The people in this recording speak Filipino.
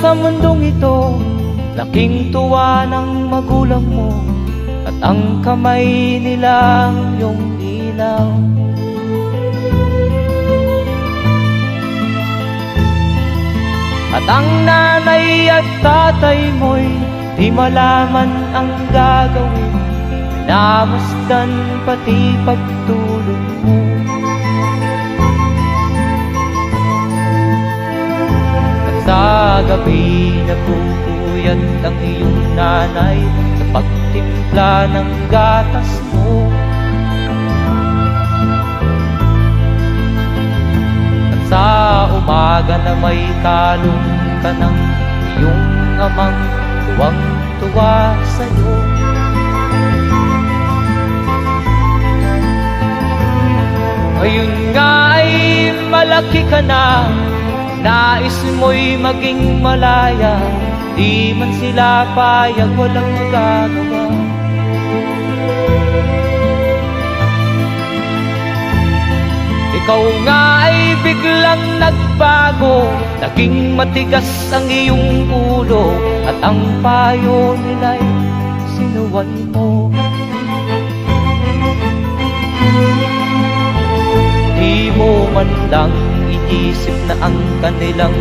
sa mundong ito, laking tuwa ng magulang mo, at ang kamay nila ang iyong ilaw. At ang nanay at tatay mo'y di malaman ang gagawin, namasdan pati pagtulog mo. At sa gabi nagpupuyat ang iyong nanay sa pagtimpla ng gatas mo. At sa umaga na may kalong ka ng iyong amang tuwang-tuwa sa'yo. Ngayon nga ay malaki ka na, nais mo'y maging malaya, di man sila payag, walang magagawa. Ikaw nga ay biglang nagbago, naging matigas ang iyong ulo, at ang payo nila'y sinuway mo. Di mo man lang inisip na ang kanilang